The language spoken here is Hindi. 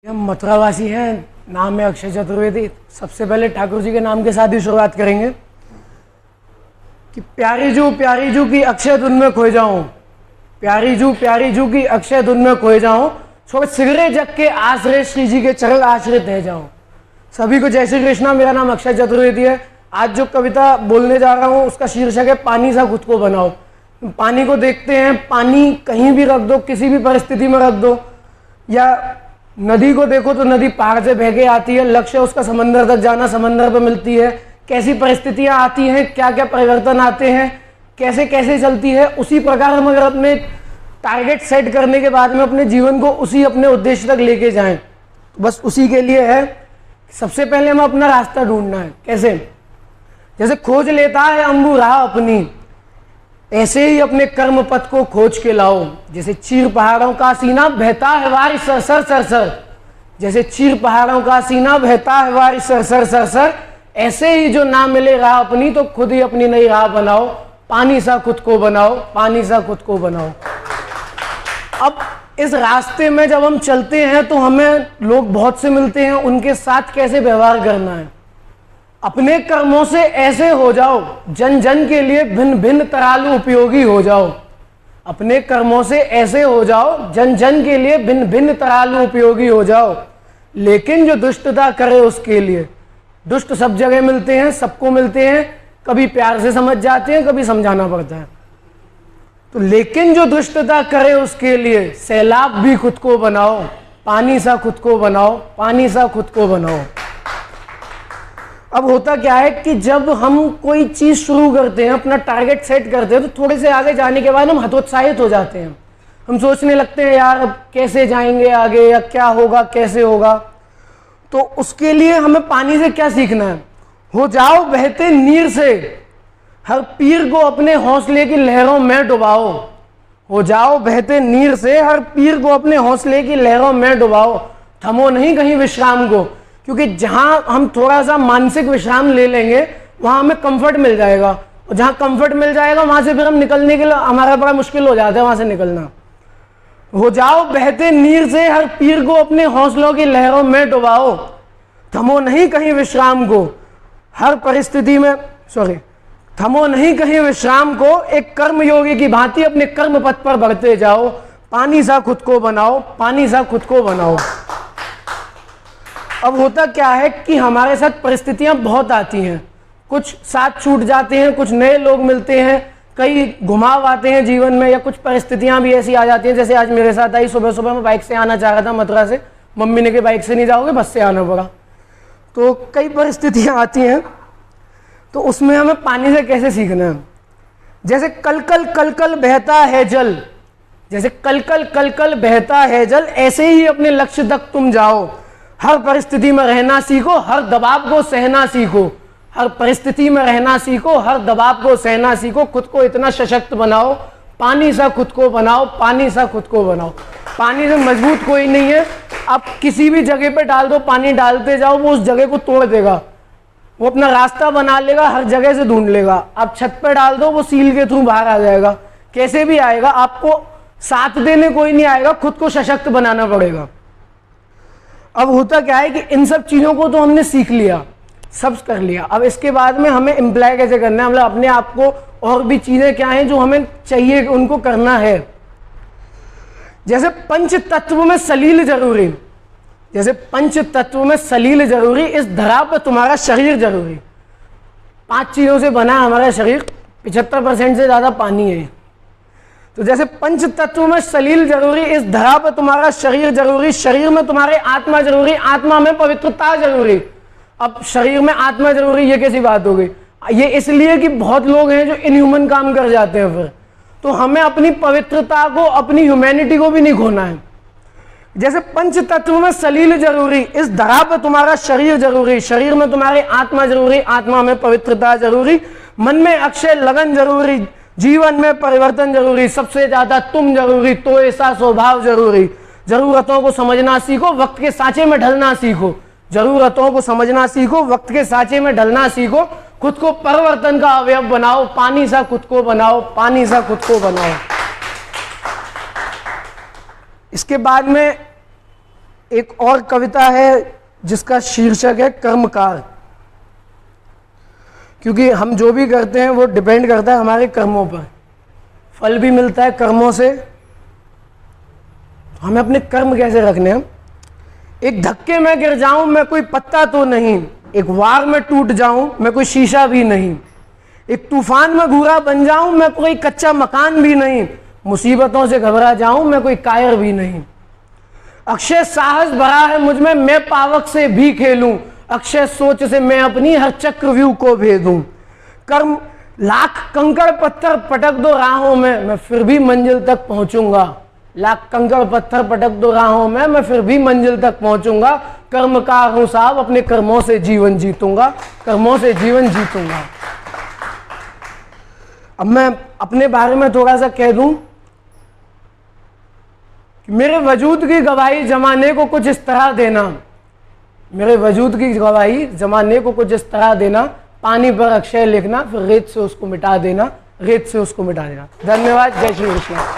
हम मथुरावासी हैं, नाम है अक्षय चतुर्वेदी। सबसे पहले ठाकुर जी के नाम के साथ ही शुरुआत करेंगे कि प्यारी जू की अक्षय धुन में खोए जाऊं, प्यारी जू की अक्षय धुन में खोए जाऊं, छोड़ सिगरे जग के आश्रय श्री जी के चरण आश्रित रह जाऊं। सभी को जय श्री कृष्णा। मेरा नाम अक्षय चतुर्वेदी है। आज जो कविता बोलने जा रहा हूं उसका शीर्षक है पानी सा खुद को बनाओ। पानी को देखते हैं, पानी कहीं भी रख दो, किसी भी परिस्थिति में रख दो, या नदी को देखो तो नदी पहाड़ से बह के आती है, लक्ष्य उसका समंदर तक जाना, समंदर पे मिलती है। कैसी परिस्थितियां आती हैं, क्या क्या परिवर्तन आते हैं, कैसे कैसे चलती है, उसी प्रकार हम अगर अपने टारगेट सेट करने के बाद में अपने जीवन को उसी अपने उद्देश्य तक लेके जाएं, तो बस उसी के लिए है सबसे पहले हमें अपना रास्ता ढूंढना है। कैसे? जैसे खोज लेता है अंबु राह अपनी, ऐसे ही अपने कर्म पथ को खोज के लाओ। जैसे चीर पहाड़ों का सीना बहता है वारी सरसर सरसर, जैसे चीर पहाड़ों का सीना बहता है वारी सरसर सरसर, ऐसे ही जो ना मिले राह अपनी तो खुद ही अपनी नई राह बनाओ। पानी सा खुद को बनाओ, पानी सा खुद को बनाओ। अब इस रास्ते में जब हम चलते हैं तो हमें लोग बहुत से मिलते हैं, उनके साथ कैसे व्यवहार करना है। अपने कर्मों से ऐसे हो जाओ जन जन के लिए भिन्न भिन्न तरालू उपयोगी हो जाओ। अपने कर्मों से ऐसे हो जाओ जन जन के लिए भिन्न भिन्न तरालू उपयोगी हो जाओ। लेकिन जो दुष्टता करे उसके लिए, दुष्ट सब जगह मिलते हैं, सबको मिलते हैं, कभी प्यार से समझ जाते हैं, कभी समझाना पड़ता है। तो लेकिन जो दुष्टता करे उसके लिए सैलाब भी खुद को बनाओ, पानी सा खुद को बनाओ, पानी सा खुद को बनाओ। अब होता क्या है कि जब हम कोई चीज शुरू करते हैं, अपना टारगेट सेट करते हैं, तो थोड़े से आगे जाने के बाद हम हतोत्साहित हो जाते हैं। हम सोचने लगते हैं यार अब कैसे जाएंगे आगे, या क्या होगा, कैसे होगा। तो उसके लिए हमें पानी से क्या सीखना है? हो जाओ बहते नीर से, हर पीर को अपने हौसले की लहरों में डुबाओ। हो जाओ बहते नीर से, हर पीर को अपने हौसले की लहरों में डुबाओ। थमो नहीं कहीं विश्राम को, क्योंकि जहां हम थोड़ा सा मानसिक विश्राम ले लेंगे वहां हमें कंफर्ट मिल जाएगा, और जहां कंफर्ट मिल जाएगा वहां से फिर हम निकलने के लिए हमारा बड़ा मुश्किल हो जाता है वहां से निकलना। हो जाओ बहते नीर से, हर पीर को अपने हौसलों की लहरों में डुबाओ। थमो नहीं कहीं विश्राम को, हर परिस्थिति में थमो नहीं कहीं विश्राम को, एक कर्म योगी की भांति अपने कर्म पथ पर बढ़ते जाओ। पानी सा खुद को बनाओ, पानी सा खुद को बनाओ। अब होता क्या है कि हमारे साथ परिस्थितियां बहुत आती हैं, कुछ साथ छूट जाते हैं, कुछ नए लोग मिलते हैं, कई घुमाव आते हैं जीवन में, या कुछ परिस्थितियां भी ऐसी आ जाती हैं जैसे आज मेरे साथ आई। सुबह सुबह मैं बाइक से आना चाह रहा था मथुरा से, मम्मी ने कि बाइक से नहीं जाओगे, बस से आना पड़ा। तो कई परिस्थितियां आती हैं, तो उसमें हमें पानी से कैसे सीखना है। जैसे कल कल बहता है जल, जैसे कल कल बहता है जल, ऐसे ही अपने लक्ष्य तक तुम जाओ। हर परिस्थिति में रहना सीखो, हर दबाव को सहना सीखो। हर परिस्थिति में रहना सीखो, हर दबाव को सहना सीखो। खुद को इतना सशक्त बनाओ, पानी सा खुद को बनाओ, पानी सा खुद को बनाओ। पानी से मजबूत कोई नहीं है। आप किसी भी जगह पे डाल दो, पानी डालते जाओ, वो उस जगह को तोड़ देगा, वो अपना रास्ता बना लेगा, हर जगह से ढूंढ लेगा। आप छत पे डाल दो, वो सील के थ्रू बाहर आ जाएगा। कैसे भी आएगा, आपको साथ देने कोई नहीं आएगा, खुद को सशक्त बनाना पड़ेगा। अब होता क्या है कि इन सब चीजों को तो हमने सीख लिया, सब कर लिया। अब इसके बाद में हमें इम्प्लाई कैसे करना है, मतलब अपने आप को और भी चीजें क्या हैं जो हमें चाहिए उनको करना है। जैसे पंच तत्व में सलील जरूरी, जैसे पंच तत्व में सलील जरूरी, इस धरा पर तुम्हारा शरीर जरूरी। 5 चीजों से बना हमारा शरीर, 75% से ज्यादा पानी है। तो जैसे पंच तत्व में सलील जरूरी, इस धरा पर तुम्हारा शरीर जरूरी, शरीर में तुम्हारे आत्मा जरूरी, आत्मा में पवित्रता जरूरी। अब शरीर में आत्मा जरूरी, ये कैसी बात हो गई? ये इसलिए कि बहुत लोग हैं जो इनह्यूमन काम कर जाते हैं फिर। तो हमें अपनी पवित्रता को, अपनी ह्यूमैनिटी को भी नहीं खोना है। जैसे पंच तत्व में सलील जरूरी, इस धरा पर तुम्हारा शरीर जरूरी, शरीर में तुम्हारे आत्मा जरूरी, आत्मा में पवित्रता जरूरी, मन में अक्षय लगन जरूरी, जीवन में परिवर्तन जरूरी, सबसे ज्यादा तुम जरूरी, तो ऐसा स्वभाव जरूरी। जरूरतों को समझना सीखो, वक्त के सांचे में ढलना सीखो। जरूरतों को समझना सीखो, वक्त के सांचे में ढलना सीखो। खुद को परिवर्तन का अवयव बनाओ, पानी सा खुद को बनाओ, पानी सा खुद को बनाओ। इसके बाद में एक और कविता है जिसका शीर्षक है कर्मकार, क्योंकि हम जो भी करते हैं वो डिपेंड करता है हमारे कर्मों पर, फल भी मिलता है कर्मों से। हमें अपने कर्म कैसे रखने हैं। एक धक्के में गिर जाऊं मैं कोई पत्ता तो नहीं, एक वार में टूट जाऊं मैं कोई शीशा भी नहीं, एक तूफान में घूरा बन जाऊं मैं कोई कच्चा मकान भी नहीं, मुसीबतों से घबरा जाऊं मैं कोई कायर भी नहीं। अक्षय साहस भरा है मुझ में, मैं पावक से भी खेलूं, अक्षय सोच से मैं अपनी हर चक्रव्यूह को भेदूं। कर्म लाख कंकड़ पत्थर पटक दो राहों में, मैं फिर भी मंजिल तक पहुंचूंगा। लाख कंकड़ पत्थर पटक दो राहों में, मैं फिर भी मंजिल तक पहुंचूंगा। कर्मकार हूं साहब, अपने कर्मों से जीवन जीतूंगा, कर्मों से जीवन जीतूंगा। अब मैं अपने बारे में थोड़ा सा कह दूं, मेरे वजूद की गवाही जमाने को कुछ इस तरह देना, मेरे वजूद की गवाही जमाने को कुछ इस तरह देना, पानी पर अक्षय लिखना, फिर रेत से उसको मिटा देना, रेत से उसको मिटा देना। धन्यवाद। जय श्री कृष्ण।